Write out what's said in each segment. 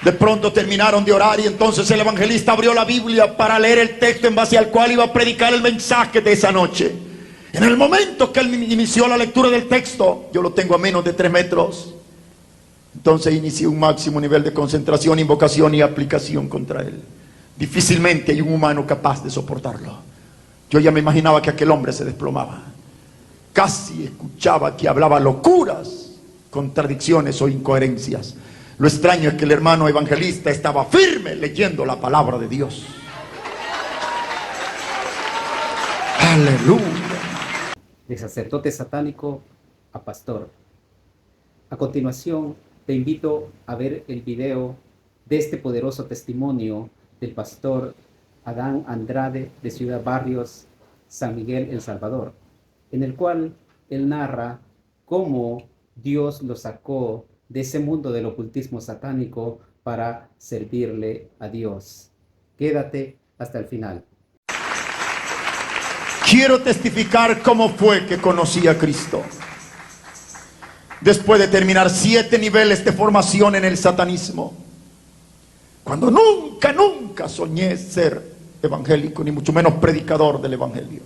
De pronto terminaron de orar y entonces el evangelista abrió la Biblia para leer el texto en base al cual iba a predicar el mensaje de esa noche. En el momento que él inició la lectura del texto, yo lo tengo a menos de 3 metros, entonces inicié un máximo nivel de concentración, invocación y aplicación contra él. Difícilmente hay un humano capaz de soportarlo. Yo ya me imaginaba que aquel hombre se desplomaba. Casi escuchaba que hablaba locuras, contradicciones o incoherencias. Lo extraño es que el hermano evangelista estaba firme leyendo la palabra de Dios. Aleluya. De sacerdote satánico a pastor. A continuación, te invito a ver el video de este poderoso testimonio del pastor Adán Andrade de Ciudad Barrios, San Miguel, El Salvador, en el cual él narra cómo Dios lo sacó de ese mundo del ocultismo satánico para servirle a Dios. Quédate hasta el final. Quiero testificar cómo fue que conocí a Cristo. Después de terminar 7 niveles de formación en el satanismo, cuando nunca soñé ser evangélico, ni mucho menos predicador del evangelio.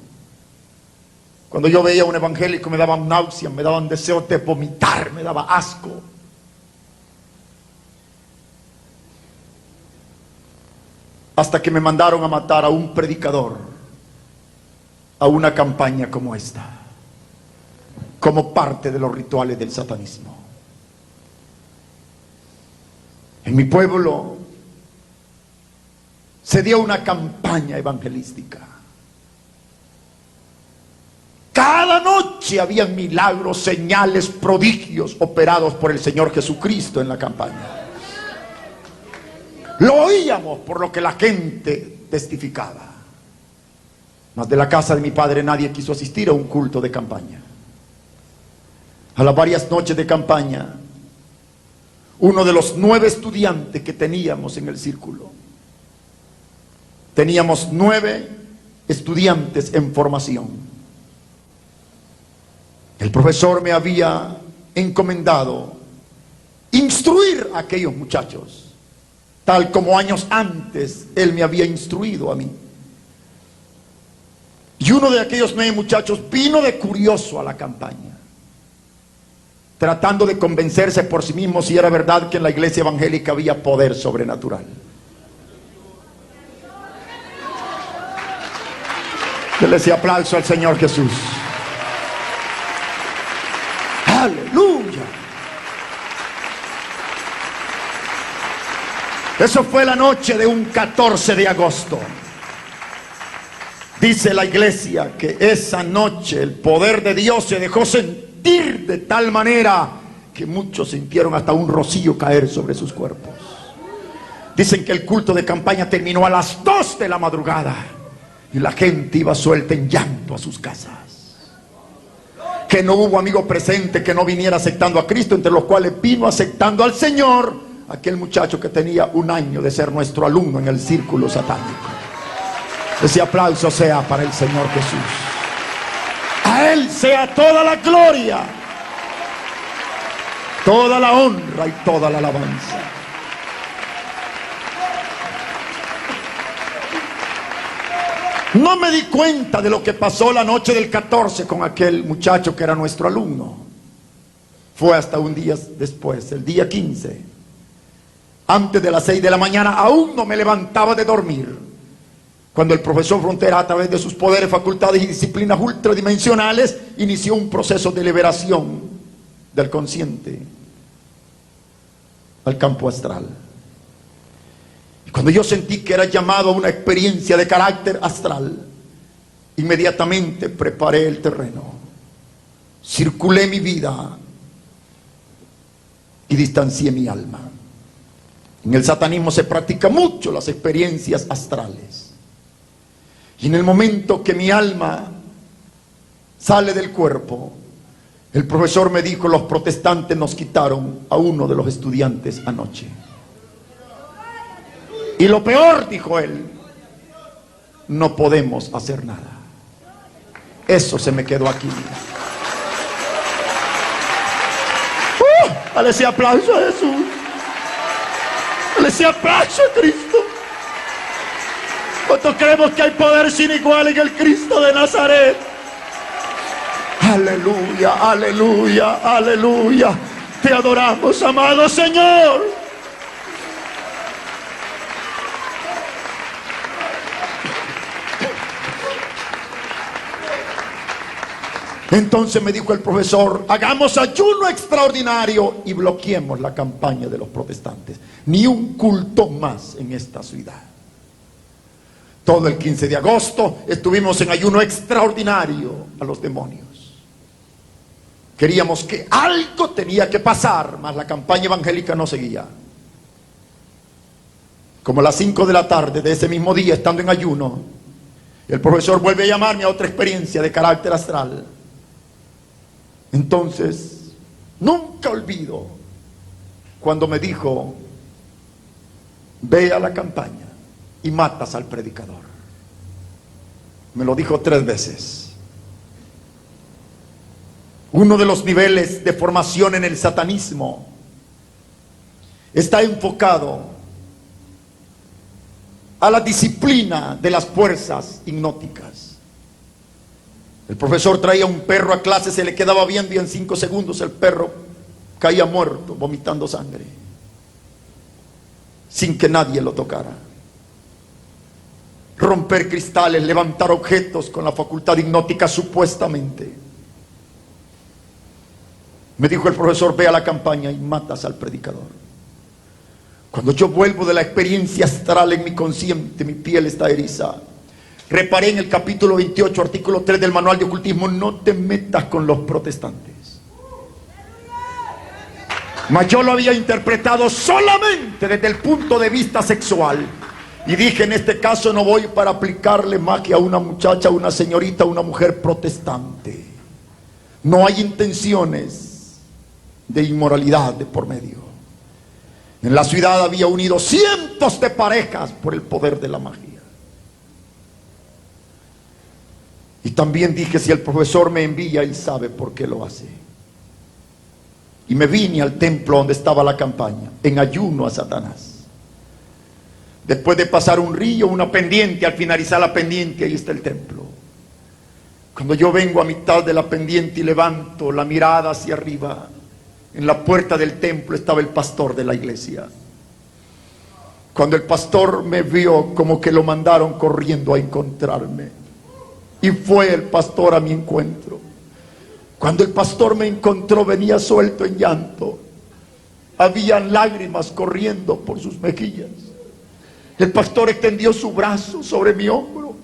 Cuando yo veía a un evangélico me daban náuseas, me daban deseos de vomitar, me daba asco. Hasta que me mandaron a matar a un predicador, a una campaña como esta, como parte de los rituales del satanismo. En mi pueblo se dio una campaña evangelística. Cada noche había milagros, señales, prodigios operados por el Señor Jesucristo en la campaña. Lo oíamos por lo que la gente testificaba. Mas de la casa de mi padre nadie quiso asistir a un culto de campaña. A las varias noches de campaña, uno de los 9 estudiantes que teníamos en el círculo, teníamos 9 estudiantes en formación. El profesor me había encomendado instruir a aquellos muchachos, tal como años antes él me había instruido a mí. Y uno de aquellos 9 muchachos vino de curioso a la campaña, tratando de convencerse por sí mismo si era verdad que en la iglesia evangélica había poder sobrenatural. Denle ese aplauso al Señor Jesús. Aleluya. Eso fue la noche de un 14 de agosto. Dice la iglesia que esa noche el poder de Dios se dejó sentir de tal manera que muchos sintieron hasta un rocío caer sobre sus cuerpos. Dicen que el culto de campaña terminó a las 2 de la madrugada y la gente iba suelta en llanto a sus casas. Que no hubo amigo presente que no viniera aceptando a Cristo, entre los cuales vino aceptando al Señor aquel muchacho que tenía 1 año de ser nuestro alumno en el círculo satánico. Ese aplauso sea para el Señor Jesús. A Él sea toda la gloria, toda la honra y toda la alabanza. No me di cuenta de lo que pasó la noche del 14 con aquel muchacho que era nuestro alumno. Fue hasta un día después, el día 15. Antes de las 6 de la mañana, aún no me levantaba de dormir, cuando el profesor Frontera, a través de sus poderes, facultades y disciplinas ultradimensionales, inició un proceso de liberación del consciente al campo astral. Y cuando yo sentí que era llamado a una experiencia de carácter astral, inmediatamente preparé el terreno, circulé mi vida y distancié mi alma. En el satanismo se practica mucho las experiencias astrales. Y en el momento que mi alma sale del cuerpo, el profesor me dijo: los protestantes nos quitaron a uno de los estudiantes anoche. Y lo peor, dijo él, no podemos hacer nada. Eso se me quedó aquí. Dale ese aplauso a Jesús. Le sea aplauso a Cristo. ¿Cuántos creemos que hay poder sin igual en el Cristo de Nazaret? Aleluya, aleluya, aleluya. Te adoramos, amado Señor. Entonces me dijo el profesor: hagamos ayuno extraordinario y bloqueemos la campaña de los protestantes. Ni un culto más en esta ciudad. Todo el 15 de agosto estuvimos en ayuno extraordinario a los demonios. Queríamos que algo tenía que pasar, mas la campaña evangélica no seguía. Como a las 5 de la tarde de ese mismo día, estando en ayuno, el profesor vuelve a llamarme a otra experiencia de carácter astral. Entonces, nunca olvido cuando me dijo: ve a la campaña y matas al predicador. Me lo dijo 3 veces. Uno de los niveles de formación en el satanismo está enfocado a la disciplina de las fuerzas hipnóticas. El profesor traía un perro a clase, se le quedaba viendo y en 5 segundos el perro caía muerto, vomitando sangre, sin que nadie lo tocara. Romper cristales, levantar objetos con la facultad hipnótica supuestamente. Me dijo el profesor: ve a la campaña y matas al predicador. Cuando yo vuelvo de la experiencia astral en mi consciente, mi piel está eriza. Reparé en el capítulo 28, artículo 3 del manual de ocultismo: no te metas con los protestantes. Mas yo lo había interpretado solamente desde el punto de vista sexual. Y dije: en este caso no voy para aplicarle magia a una muchacha, a una señorita, a una mujer protestante. No hay intenciones de inmoralidad de por medio. En la ciudad había unido cientos de parejas por el poder de la magia. Y también dije: si el profesor me envía, él sabe por qué lo hace. Y me vine al templo donde estaba la campaña, en ayuno a Satanás. Después de pasar un río, una pendiente, al finalizar la pendiente, ahí está el templo. Cuando yo vengo a mitad de la pendiente y levanto la mirada hacia arriba, en la puerta del templo estaba el pastor de la iglesia. Cuando el pastor me vio, como que lo mandaron corriendo a encontrarme. Y fue el pastor a mi encuentro. Cuando el pastor me encontró, venía suelto en llanto. Habían lágrimas corriendo por sus mejillas. El pastor extendió su brazo sobre mi hombro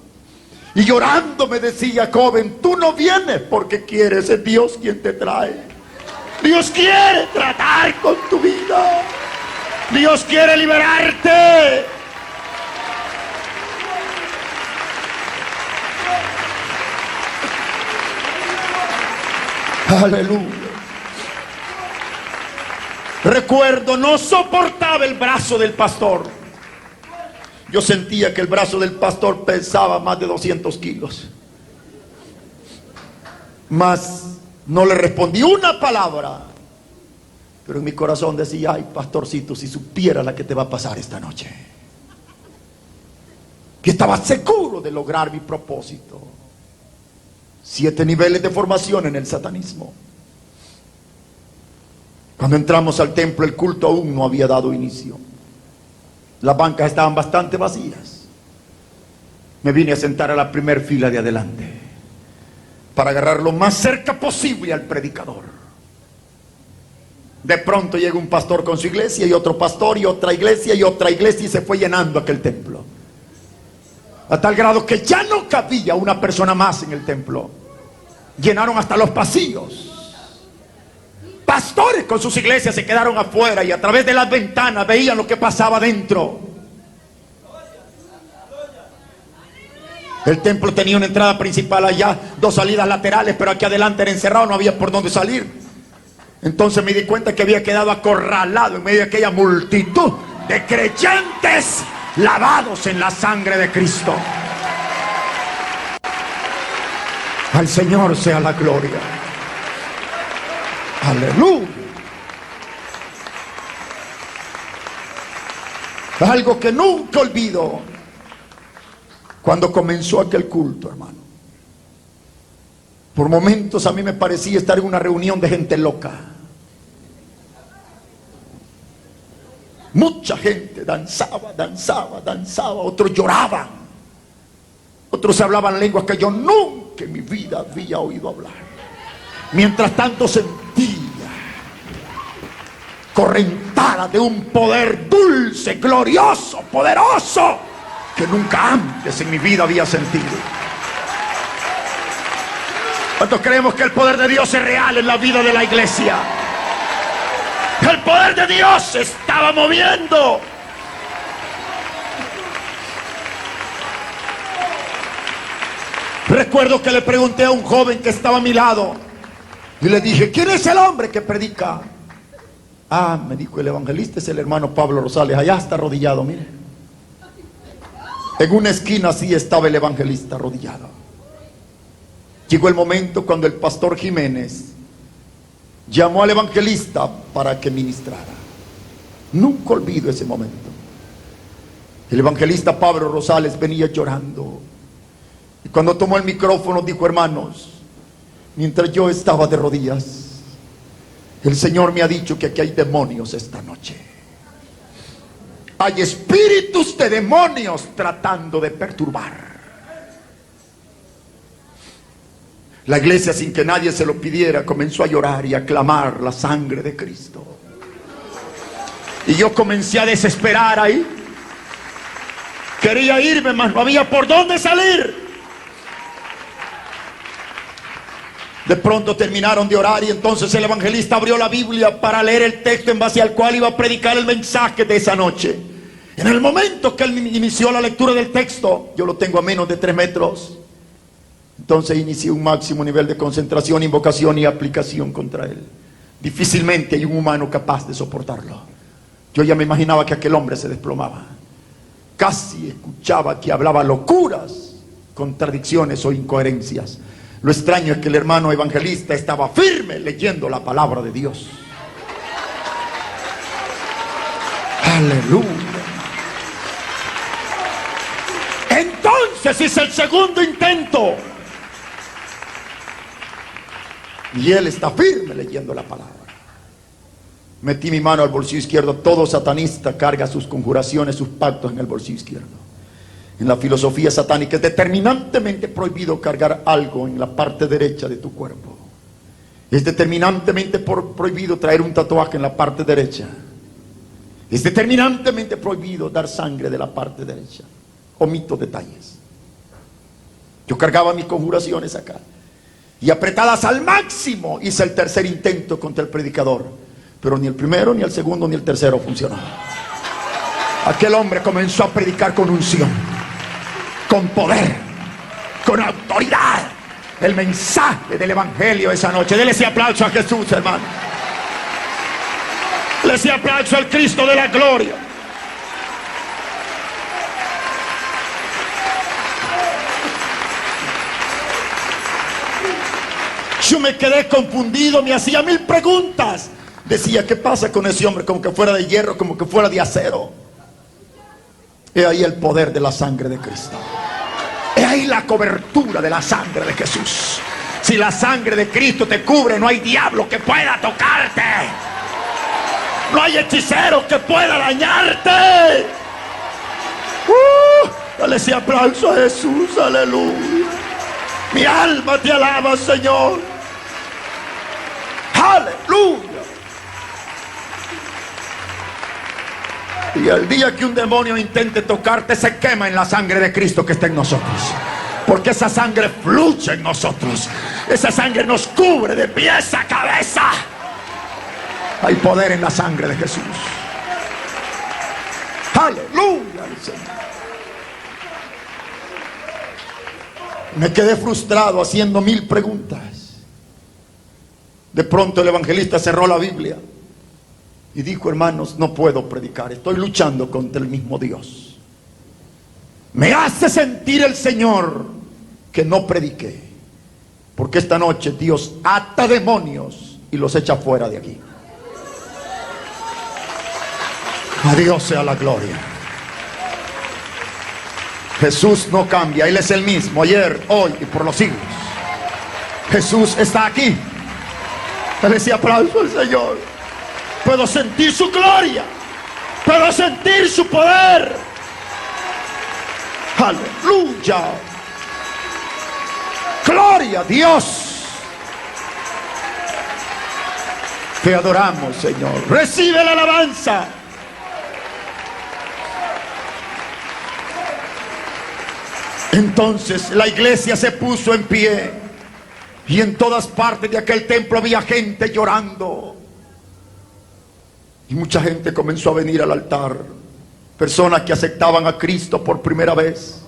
y llorando me decía: joven, tú no vienes porque quieres, es Dios quien te trae. Dios quiere tratar con tu vida. Dios quiere liberarte. Aleluya. Recuerdo, no soportaba el brazo del pastor. Yo sentía que el brazo del pastor pesaba más de 200 kilos. Mas no le respondí una palabra. Pero en mi corazón decía: ay, pastorcito, si supiera la que te va a pasar esta noche. Que estaba seguro de lograr mi propósito. 7 niveles de formación en el satanismo. Cuando entramos al templo, el culto aún no había dado inicio. Las bancas estaban bastante vacías. Me vine a sentar a la primera fila de adelante para agarrar lo más cerca posible al predicador. De pronto llega un pastor con su iglesia, y otro pastor, y otra iglesia, y se fue llenando aquel templo. A tal grado que ya no cabía una persona más en el templo. Llenaron hasta los pasillos. Pastores con sus iglesias se quedaron afuera y a través de las ventanas veían lo que pasaba dentro. El templo tenía una entrada principal allá, 2 salidas laterales, pero aquí adelante era encerrado, no había por dónde salir. Entonces me di cuenta que había quedado acorralado en medio de aquella multitud de creyentes lavados en la sangre de Cristo. Al Señor sea la gloria. Aleluya. Algo que nunca olvido, cuando comenzó aquel culto, hermano. Por momentos a mí me parecía estar en una reunión de gente loca. Mucha gente danzaba, otros lloraban, otros hablaban lenguas que yo nunca en mi vida había oído hablar. Mientras tanto sentía correntada de un poder dulce, glorioso, poderoso, que nunca antes en mi vida había sentido. ¿Cuántos creemos que el poder de Dios es real en la vida de la iglesia? El poder de Dios se estaba moviendo. Recuerdo que le pregunté a un joven que estaba a mi lado y le dije: ¿quién es el hombre que predica? Ah, me dijo, el evangelista es el hermano Pablo Rosales. Allá está arrodillado, mire. En una esquina así estaba el evangelista arrodillado. Llegó el momento cuando el pastor Jiménez llamó al evangelista para que ministrara. Nunca olvido ese momento. El evangelista Pablo Rosales venía llorando, y cuando tomó el micrófono dijo: hermanos, mientras yo estaba de rodillas, el Señor me ha dicho que aquí hay demonios esta noche. Hay espíritus de demonios tratando de perturbar. La iglesia, sin que nadie se lo pidiera, comenzó a llorar y a clamar la sangre de Cristo. Y yo comencé a desesperar ahí. Quería irme, mas no había por dónde salir. De pronto terminaron de orar y entonces el evangelista abrió la Biblia para leer el texto en base al cual iba a predicar el mensaje de esa noche. En el momento que él inició la lectura del texto, yo lo tengo a menos de 3 metros. Entonces inicié un máximo nivel de concentración, invocación y aplicación contra él. Difícilmente hay un humano capaz de soportarlo. Yo ya me imaginaba que aquel hombre se desplomaba. Casi escuchaba que hablaba locuras, contradicciones o incoherencias. Lo extraño es que el hermano evangelista estaba firme leyendo la palabra de Dios. Aleluya. Entonces hice el segundo intento. Y él está firme leyendo la palabra. Metí mi mano al bolsillo izquierdo. Todo satanista carga sus conjuraciones, sus pactos en el bolsillo izquierdo. En la filosofía satánica es determinantemente prohibido cargar algo en la parte derecha de tu cuerpo. Es determinantemente prohibido traer un tatuaje en la parte derecha. Es determinantemente prohibido dar sangre de la parte derecha. Omito detalles. Yo cargaba mis conjuraciones acá y apretadas al máximo hice el tercer intento contra el predicador, pero ni el primero, ni el segundo, ni el tercero funcionó. Aquel hombre comenzó a predicar con unción, con poder, con autoridad, el mensaje del evangelio esa noche. Dele ese aplauso a Jesús, hermano. Dele ese aplauso al Cristo de la gloria. Yo me quedé confundido, me hacía 1000 preguntas. Decía: ¿qué pasa con ese hombre? Como que fuera de hierro, como que fuera de acero. He ahí el poder de la sangre de Cristo. He ahí la cobertura de la sangre de Jesús. Si la sangre de Cristo te cubre, no hay diablo que pueda tocarte. No hay hechicero que pueda dañarte. Dale ese aplauso a Jesús, aleluya. Mi alma te alaba, Señor. Aleluya. Y el día que un demonio intente tocarte, se quema en la sangre de Cristo que está en nosotros. Porque esa sangre fluye en nosotros. Esa sangre nos cubre de pies a cabeza. Hay poder en la sangre de Jesús. Aleluya, Señor. Me quedé frustrado haciendo 1000 preguntas. De pronto el evangelista cerró la Biblia y dijo: hermanos, no puedo predicar, estoy luchando contra el mismo Dios. Me hace sentir el Señor que no prediqué, porque esta noche Dios ata demonios y los echa fuera de aquí. A Dios sea la gloria. Jesús no cambia, Él es el mismo ayer, hoy y por los siglos. Jesús está aquí. Dale ese aplauso al Señor. Puedo sentir su gloria, puedo sentir su poder. Aleluya. Gloria a Dios. Te adoramos, Señor. Recibe la alabanza. Entonces la iglesia se puso en pie, y en todas partes de aquel templo había gente llorando. Y mucha gente comenzó a venir al altar. Personas que aceptaban a Cristo por primera vez.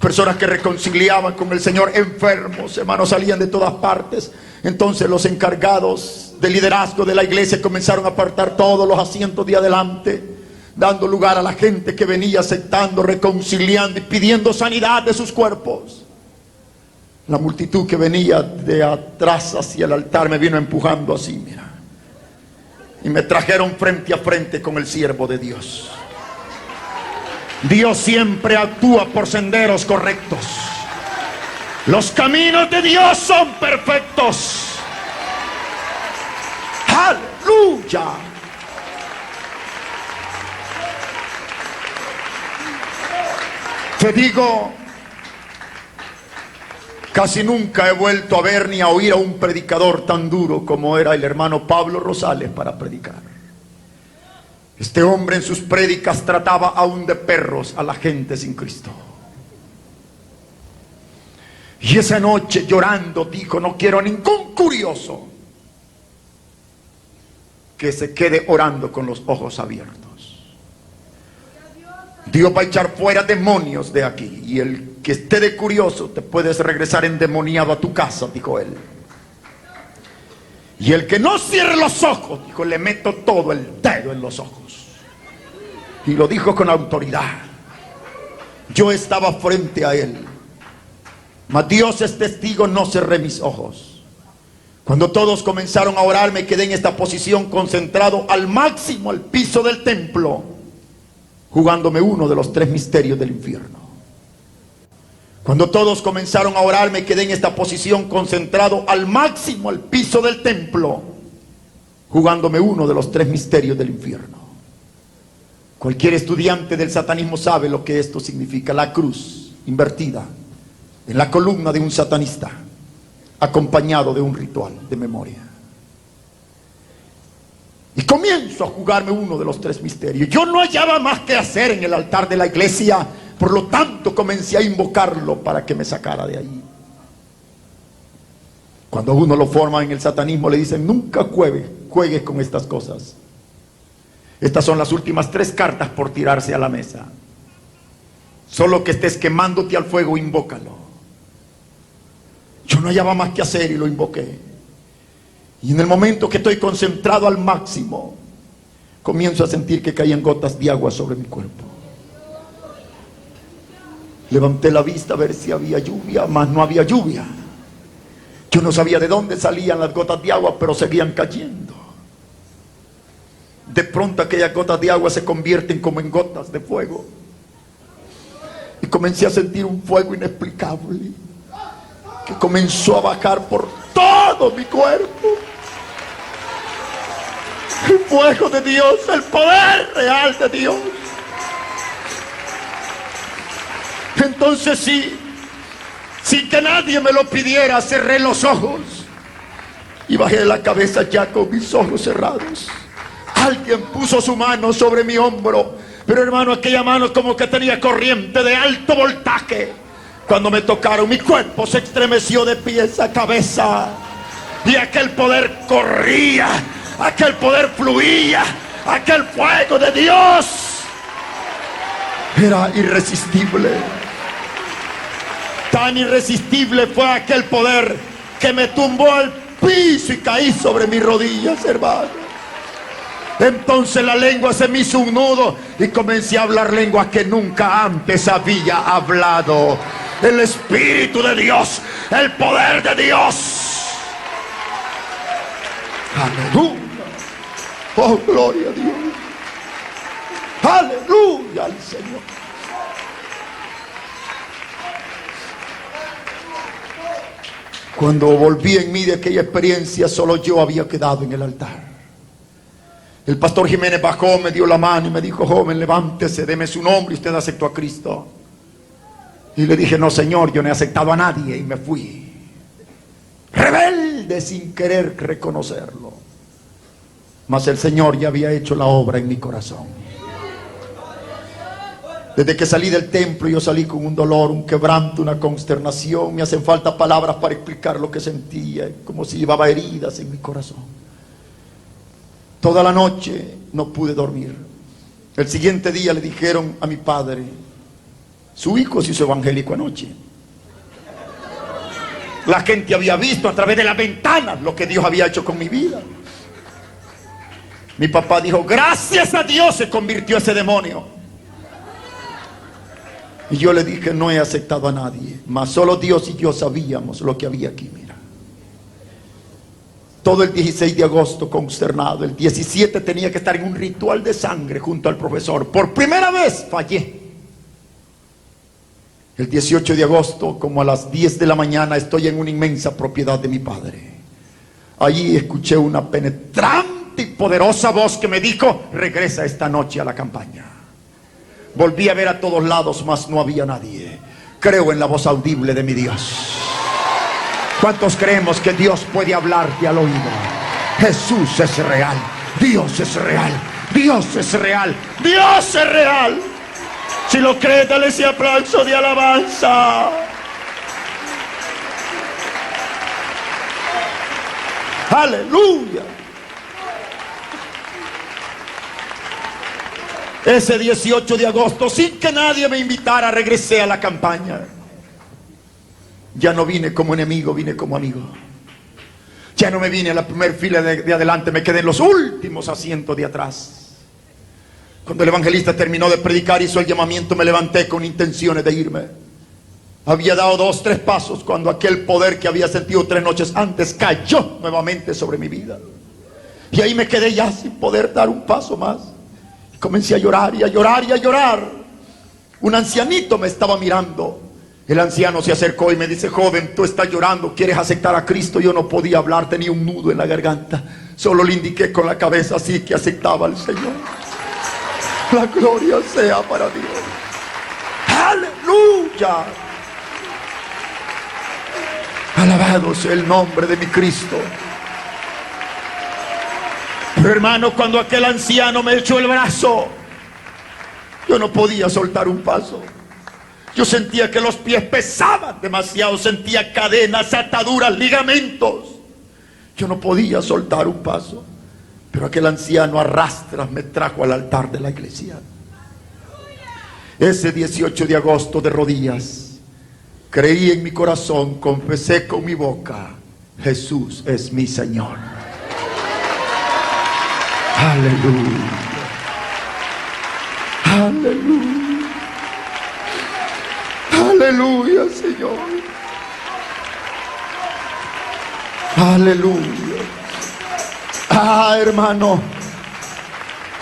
Personas que reconciliaban con el Señor. Enfermos, hermanos, salían de todas partes. Entonces los encargados de liderazgo de la iglesia comenzaron a apartar todos los asientos de adelante, dando lugar a la gente que venía aceptando, reconciliando y pidiendo sanidad de sus cuerpos. La multitud que venía de atrás hacia el altar me vino empujando así, mira. Y me trajeron frente a frente con el siervo de Dios. Dios siempre actúa por senderos correctos. Los caminos de Dios son perfectos. ¡Aleluya! Te digo, casi nunca he vuelto a ver ni a oír a un predicador tan duro como era el hermano Pablo Rosales para predicar. Este hombre en sus prédicas trataba aún de perros a la gente sin Cristo. Y esa noche llorando dijo: no quiero a ningún curioso que se quede orando con los ojos abiertos. Dios va a echar fuera demonios de aquí, y el que esté de curioso te puedes regresar endemoniado a tu casa, dijo él. Y el que no cierre los ojos, dijo, le meto todo el dedo en los ojos. Y lo dijo con autoridad. Yo estaba frente a él, mas Dios es testigo, no cerré mis ojos. Cuando todos comenzaron a orar, me quedé en esta posición, concentrado al máximo al piso del templo, jugándome uno de los 3 misterios del infierno. Cuando todos comenzaron a orar, me quedé en esta posición, concentrado al máximo al piso del templo, jugándome uno de los 3 misterios del infierno. Cualquier estudiante del satanismo sabe lo que esto significa: la cruz invertida en la columna de un satanista, acompañado de un ritual de memoria. Y comienzo a jugarme uno de los 3 misterios. Yo no hallaba más que hacer en el altar de la iglesia, por lo tanto comencé a invocarlo para que me sacara de ahí. Cuando uno lo forma en el satanismo, le dicen: nunca juegues con estas cosas. Estas son las últimas 3 cartas por tirarse a la mesa. Solo que estés quemándote al fuego, invócalo. Yo no hallaba más que hacer y lo invoqué. Y en el momento que estoy concentrado al máximo, comienzo a sentir que caían gotas de agua sobre mi cuerpo. Levanté la vista a ver si había lluvia, mas no había lluvia. Yo no sabía de dónde salían las gotas de agua, pero seguían cayendo. De pronto aquellas gotas de agua se convierten como en gotas de fuego. Y comencé a sentir un fuego inexplicable que comenzó a bajar por todo mi cuerpo. El fuego de Dios, el poder real de Dios. Entonces sí, sin que nadie me lo pidiera, cerré los ojos y bajé la cabeza ya con mis ojos cerrados. Alguien puso su mano sobre mi hombro, pero hermano, aquella mano como que tenía corriente de alto voltaje. Cuando me tocaron, mi cuerpo se estremeció de pies a cabeza, y aquel poder corría, aquel poder fluía, aquel fuego de Dios era irresistible. Tan irresistible fue aquel poder que me tumbó al piso y caí sobre mis rodillas, hermano. Entonces la lengua se me hizo un nudo y comencé a hablar lenguas que nunca antes había hablado. El Espíritu de Dios, el poder de Dios. Aleluya. Oh, gloria a Dios. Aleluya al Señor. Cuando volví en mí de aquella experiencia, solo yo había quedado en el altar. El pastor Jiménez bajó, me dio la mano y me dijo: joven, levántese, deme su nombre, y usted aceptó a Cristo. Y le dije: no, señor, yo no he aceptado a nadie. Y me fui, rebelde, sin querer reconocerlo. Mas el Señor ya había hecho la obra en mi corazón. Desde que salí del templo, yo salí con un dolor, un quebranto, una consternación. Me hacen falta palabras para explicar lo que sentía, como si llevaba heridas en mi corazón. Toda la noche no pude dormir. El siguiente día le dijeron a mi padre: su hijo se hizo evangélico anoche. La gente había visto a través de las ventanas lo que Dios había hecho con mi vida. Mi papá dijo: gracias a Dios se convirtió ese demonio. Y yo le dije: no he aceptado a nadie, mas solo Dios y yo sabíamos lo que había aquí. Mira, todo el 16 de agosto consternado. El 17 tenía que estar en un ritual de sangre junto al profesor. Por primera vez fallé. El 18 de agosto, como a las 10 de la mañana, estoy en una inmensa propiedad de mi padre. Allí escuché una penetrante y poderosa voz que me dijo: regresa esta noche a la campaña. Volví a ver a todos lados, mas no había nadie. Creo en la voz audible de mi Dios. ¿Cuántos creemos que Dios puede hablarte al oído? Jesús es real, Dios es real, Dios es real, Dios es real. Si lo crees, dale ese aplauso de alabanza. Aleluya. Ese 18 de agosto, sin que nadie me invitara, regresé a la campaña. Ya no vine como enemigo, vine como amigo. Ya no me vine a la primera fila de adelante, me quedé en los últimos asientos de atrás. Cuando el evangelista terminó de predicar, hizo el llamamiento, me levanté con intenciones de irme. Había dado 2, 3 pasos cuando aquel poder que había sentido 3 noches antes cayó nuevamente sobre mi vida. Y ahí me quedé ya sin poder dar un paso más. Comencé a llorar y a llorar y a llorar. Un ancianito me estaba mirando. El anciano se acercó y me dice: joven, tú estás llorando, ¿quieres aceptar a Cristo? Yo no podía hablar, tenía un nudo en la garganta. Solo le indiqué con la cabeza así que aceptaba al Señor. La gloria sea para Dios. ¡Aleluya! Alabado sea el nombre de mi Cristo. Pero hermano, cuando aquel anciano me echó el brazo, yo no podía soltar un paso. Yo sentía que los pies pesaban demasiado, sentía cadenas, ataduras, ligamentos. Yo no podía soltar un paso. Pero aquel anciano a rastras me trajo al altar de la iglesia. Ese 18 de agosto, de rodillas, creí en mi corazón, confesé con mi boca: Jesús es mi Señor. Aleluya. Aleluya. Aleluya, Señor. Aleluya. Ah, hermano,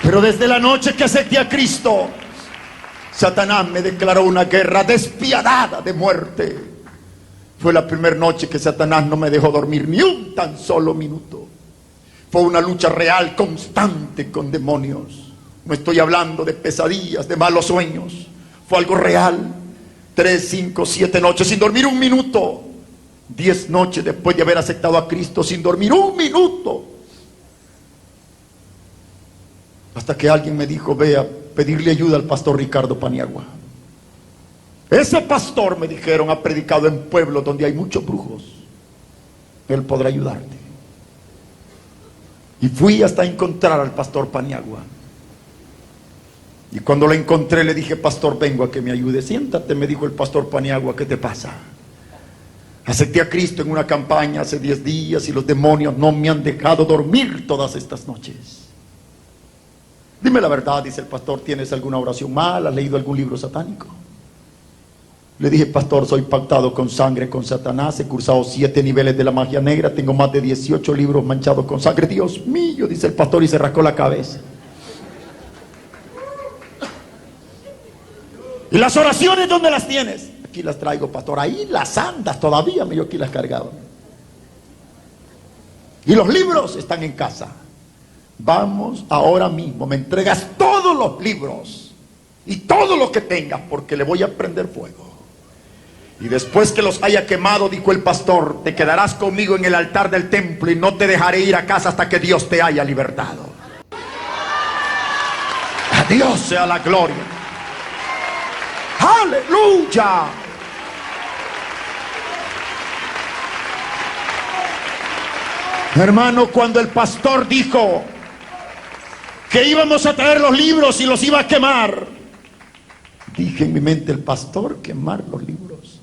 pero desde la noche que acepté a Cristo, Satanás me declaró una guerra despiadada de muerte. Fue la primera noche que Satanás no me dejó dormir ni un tan solo minuto. Fue una lucha real, constante con demonios. No estoy hablando de pesadillas, de malos sueños. Fue algo real. 3, 5, 7 noches sin dormir un minuto. 10 noches después de haber aceptado a Cristo sin dormir un minuto. Hasta que alguien me dijo: ve a pedirle ayuda al pastor Ricardo Paniagua. Ese pastor, me dijeron, ha predicado en pueblos donde hay muchos brujos. Él podrá ayudarte. Y fui hasta encontrar al pastor Paniagua. Y cuando lo encontré le dije: pastor, vengo a que me ayude. Siéntate, me dijo el pastor Paniagua, ¿qué te pasa? Acepté a Cristo en una campaña hace 10 días y los demonios no me han dejado dormir todas estas noches. Dime la verdad, dice el pastor, ¿tienes alguna oración mal? ¿Has leído algún libro satánico? Le dije: pastor, soy pactado con sangre con Satanás, he cursado 7 niveles de la magia negra, tengo más de 18 libros manchados con sangre. Dios mío, dice el pastor, y se rascó la cabeza. ¿Y las oraciones dónde las tienes? Aquí las traigo, pastor. Ahí las andas todavía, yo aquí las cargaba. Y los libros están en casa. Vamos ahora mismo, me entregas todos los libros y todo lo que tengas, porque le voy a prender fuego. Y después que los haya quemado, dijo el pastor, te quedarás conmigo en el altar del templo y no te dejaré ir a casa hasta que Dios te haya libertado. A Dios sea la gloria. Aleluya. Hermano, cuando el pastor dijo que íbamos a traer los libros y los iba a quemar, dije en mi mente, el pastor quemar los libros.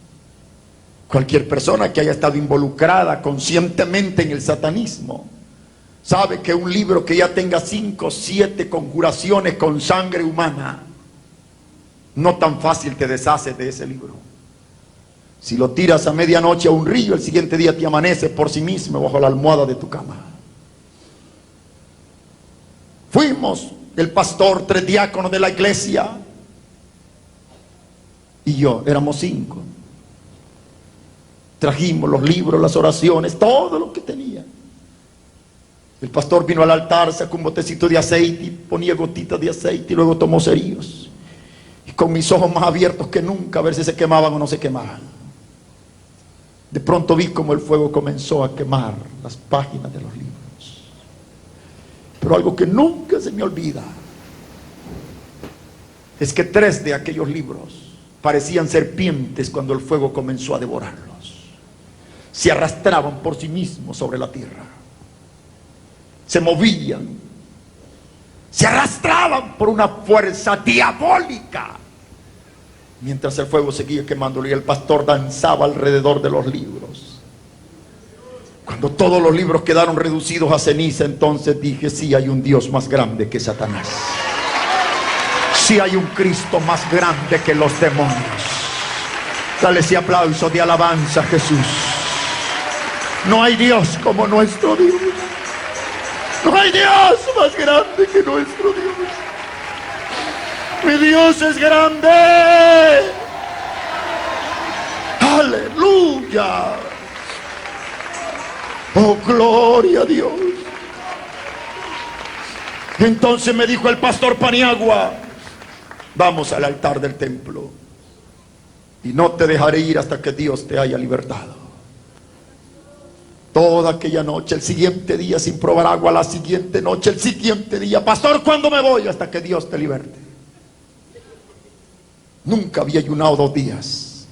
Cualquier persona que haya estado involucrada conscientemente en el satanismo sabe que un libro que ya tenga 5 o 7 conjuraciones con sangre humana, no tan fácil te deshaces de ese libro. Si lo tiras a medianoche a un río, el siguiente día te amanece por sí mismo bajo la almohada de tu cama. Fuimos, el pastor, 3 diáconos de la iglesia y yo, éramos 5. Trajimos los libros, las oraciones, todo lo que tenía. El pastor vino al altar, sacó un botecito de aceite y ponía gotitas de aceite y luego tomó cerillos. Y con mis ojos más abiertos que nunca, a ver si se quemaban o no se quemaban. De pronto vi como el fuego comenzó a quemar las páginas de los libros. Pero algo que nunca se me olvida es que 3 de aquellos libros parecían serpientes cuando el fuego comenzó a devorarlos. Se arrastraban por sí mismos sobre la tierra. Se movían. Se arrastraban por una fuerza diabólica. Mientras el fuego seguía quemándolo y el pastor danzaba alrededor de los libros. Cuando todos los libros quedaron reducidos a ceniza, entonces dije, sí hay un Dios más grande que Satanás. Sí hay un Cristo más grande que los demonios. Dale ese aplauso de alabanza a Jesús. No hay Dios como nuestro Dios. No hay Dios más grande que nuestro Dios. Mi Dios es grande. Aleluya. Oh, gloria a Dios. Entonces me dijo el pastor Paniagua, vamos al altar del templo y no te dejaré ir hasta que Dios te haya libertado. Toda aquella noche, el siguiente día sin probar agua, la siguiente noche, el siguiente día, pastor, ¿cuándo me voy? Hasta que Dios te liberte. Nunca había ayunado 2 días,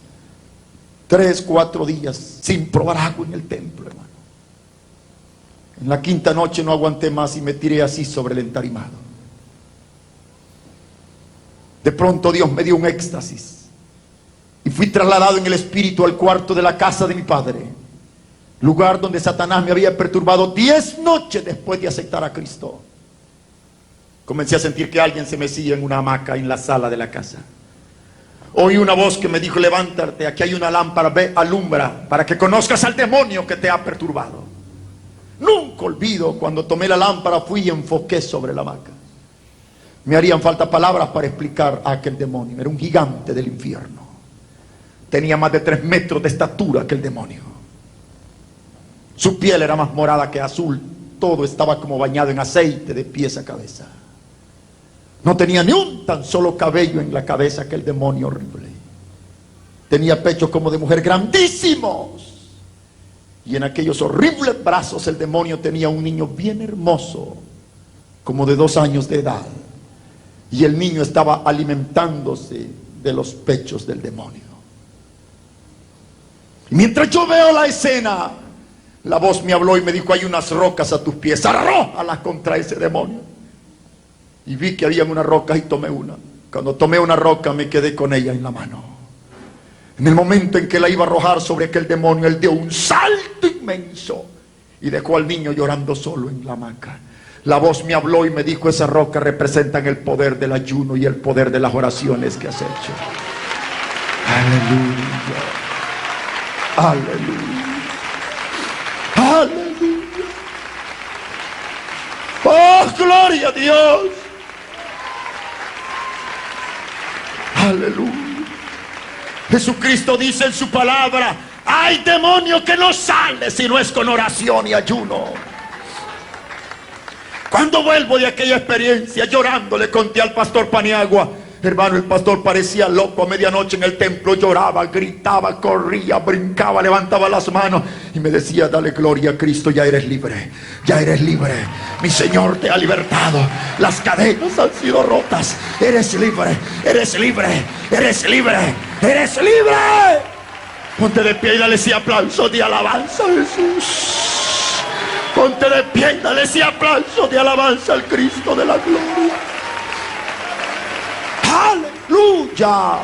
3, 4 días sin probar agua en el templo, hermano. En la 5ª noche no aguanté más y me tiré así sobre el entarimado. De pronto Dios me dio un éxtasis y fui trasladado en el espíritu al cuarto de la casa de mi padre, lugar donde Satanás me había perturbado 10 noches después de aceptar a Cristo. Comencé a sentir que alguien se mecía en una hamaca en la sala de la casa. Oí una voz que me dijo, levántate, aquí hay una lámpara, ve, alumbra, para que conozcas al demonio que te ha perturbado. Nunca olvido cuando tomé la lámpara, fui y enfoqué sobre la hamaca. Me harían falta palabras para explicar a aquel demonio. Era un gigante del infierno. Tenía más de 3 metros de estatura que el demonio. Su piel era más morada que azul. Todo estaba como bañado en aceite de pies a cabeza. No tenía ni un tan solo cabello en la cabeza que el demonio horrible. Tenía pechos como de mujer grandísimos. Y en aquellos horribles brazos el demonio tenía un niño bien hermoso, como de 2 años de edad. Y el niño estaba alimentándose de los pechos del demonio. Y mientras yo veo la escena, la voz me habló y me dijo, hay unas rocas a tus pies, arrójalas contra ese demonio. Y vi que había una roca y tomé una. Cuando tomé una roca me quedé con ella en la mano. En el momento en que la iba a arrojar sobre aquel demonio, él dio un salto inmenso y dejó al niño llorando solo en la hamaca. La voz me habló y me dijo, esas rocas representan el poder del ayuno y el poder de las oraciones que has hecho. Aleluya. Aleluya. Aleluya. Oh, gloria a Dios. Aleluya. Jesucristo dice en su palabra, hay demonio que no sale si no es con oración y ayuno. Cuando vuelvo de aquella experiencia, llorando, le conté al pastor Paniagua. Hermano, el pastor parecía loco a medianoche en el templo. Lloraba, gritaba, corría, brincaba, levantaba las manos y me decía: dale gloria a Cristo, ya eres libre, ya eres libre. Mi Señor te ha libertado, las cadenas han sido rotas. Eres libre, eres libre, eres libre, eres libre. Ponte de pie y dale ese aplauso de alabanza a Jesús. Ponte de pie y dale ese aplauso de alabanza al Cristo de la gloria. ¡Aleluya!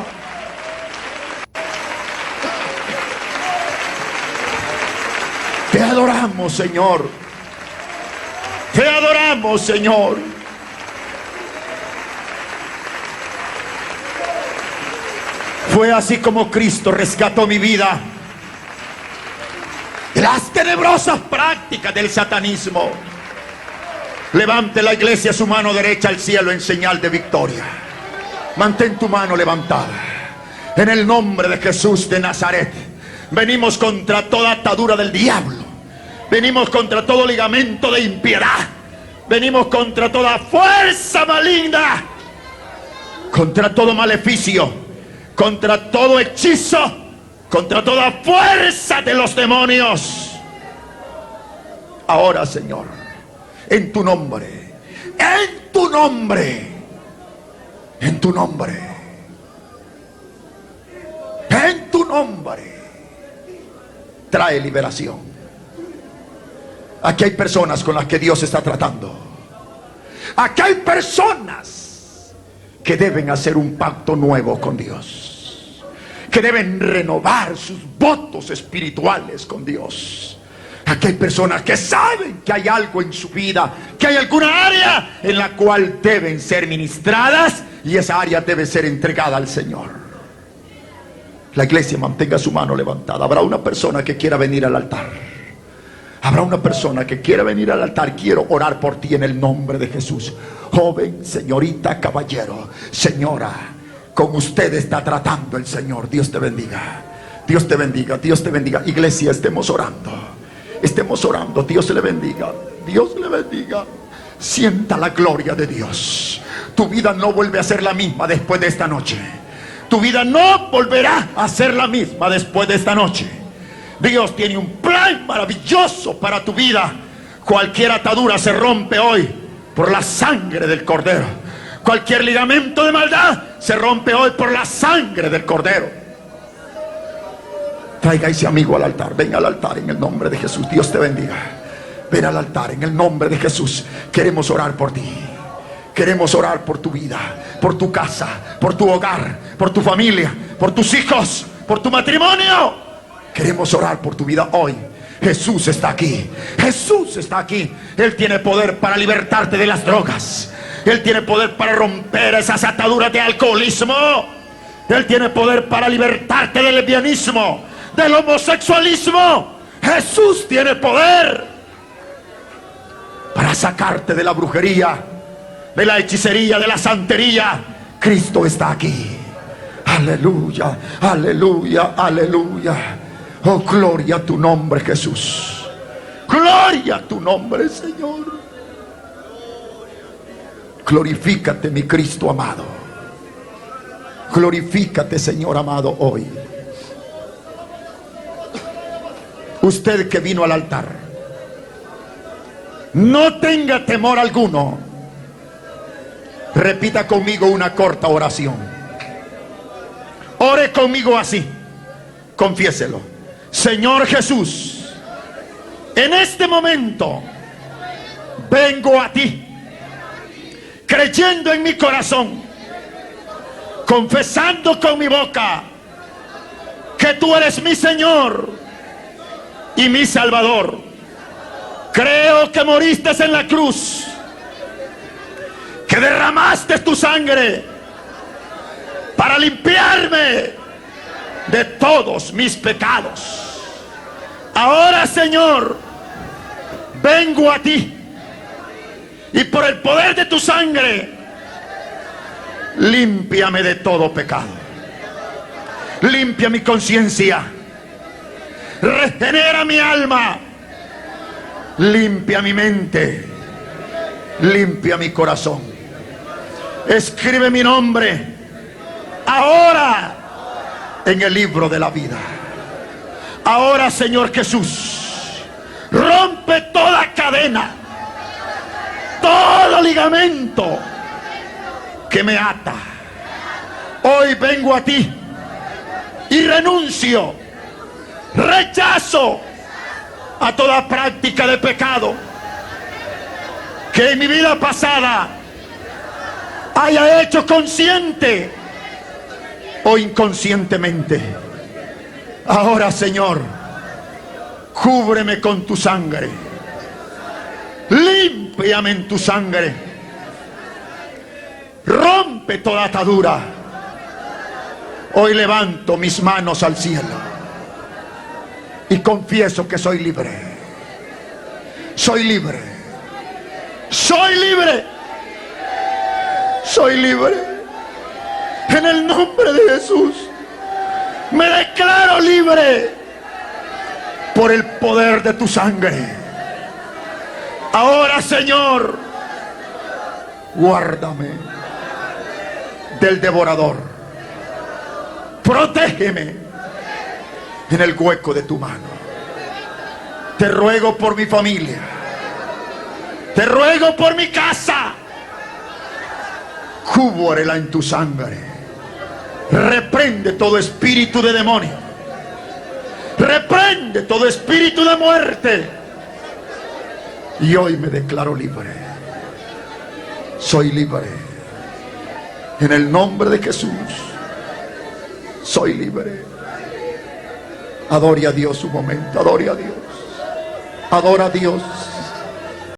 Te adoramos, Señor. Te adoramos, Señor. Fue así como Cristo rescató mi vida de las tenebrosas prácticas del satanismo. Levante la iglesia su mano derecha al cielo en señal de victoria. Mantén tu mano levantada. En el nombre de Jesús de Nazaret, venimos contra toda atadura del diablo. Venimos contra todo ligamento de impiedad. Venimos contra toda fuerza maligna, contra todo maleficio, contra todo hechizo, contra toda fuerza de los demonios. Ahora, Señor, en tu nombre, en tu nombre, en tu nombre, en tu nombre, trae liberación. Aquí hay personas con las que Dios está tratando. Aquí hay personas que deben hacer un pacto nuevo con Dios, que deben renovar sus votos espirituales con Dios. Aquí hay personas que saben que hay algo en su vida, que hay alguna área en la cual deben ser ministradas, y esa área debe ser entregada al Señor. La iglesia mantenga su mano levantada. Habrá una persona que quiera venir al altar. Habrá una persona que quiera venir al altar. Quiero orar por ti en el nombre de Jesús. Joven, señorita, caballero, señora, con usted está tratando el Señor. Dios te bendiga. Dios te bendiga, Dios te bendiga. Iglesia, estemos orando. Estemos orando. Dios le bendiga. Dios le bendiga. Sienta la gloria de Dios. Tu vida no vuelve a ser la misma después de esta noche. Tu vida no volverá a ser la misma después de esta noche. Dios tiene un plan maravilloso para tu vida. Cualquier atadura se rompe hoy por la sangre del Cordero. Cualquier ligamento de maldad se rompe hoy por la sangre del Cordero. Traiga a ese amigo al altar. Ven al altar en el nombre de Jesús. Dios te bendiga. Ven al altar en el nombre de Jesús. Queremos orar por ti. Queremos orar por tu vida, por tu casa, por tu hogar, por tu familia, por tus hijos, por tu matrimonio. Queremos orar por tu vida hoy. Jesús está aquí. Jesús está aquí. Él tiene poder para libertarte de las drogas. Él tiene poder para romper esas ataduras de alcoholismo. Él tiene poder para libertarte del lesbianismo, del homosexualismo. Jesús tiene poder para sacarte de la brujería, de la hechicería, de la santería. Cristo está aquí. Aleluya, aleluya, aleluya. Oh, gloria a tu nombre, Jesús. Gloria a tu nombre, Señor. Glorifícate, mi Cristo amado. Glorifícate, Señor amado, hoy. Usted que vino al altar, no tenga temor alguno. Repita conmigo una corta oración. Ore conmigo así. Confiéselo. Señor Jesús, en este momento vengo a ti, creyendo en mi corazón, confesando con mi boca que tú eres mi Señor y mi Salvador. Creo que moriste en la cruz, que derramaste tu sangre para limpiarme de todos mis pecados. Ahora, Señor, vengo a ti y por el poder de tu sangre, límpiame de todo pecado. Limpia mi conciencia, regenera mi alma, limpia mi mente, Limpia mi corazón. Escribe mi nombre ahora en el libro de la vida. Ahora, Señor Jesús, rompe toda cadena, todo ligamento que me ata. Hoy vengo a ti y renuncio, rechazo a toda práctica de pecado que en mi vida pasada haya hecho consciente o inconscientemente. Ahora, Señor, cúbreme con tu sangre, límpiame en tu sangre, rompe toda atadura. Hoy levanto mis manos al cielo y confieso que soy libre. Soy libre. Soy libre. Soy libre. En el nombre de Jesús me declaro libre por el poder de tu sangre. Ahora, Señor, guárdame del devorador. Protégeme en el hueco de tu mano. Te ruego por mi familia. Te ruego por mi casa. Cúbrela en tu sangre. Reprende todo espíritu de demonio. Reprende todo espíritu de muerte. Y hoy me declaro libre. Soy libre. En el nombre de Jesús. Soy libre. Adore a Dios un momento. Adore a Dios. Adora a Dios.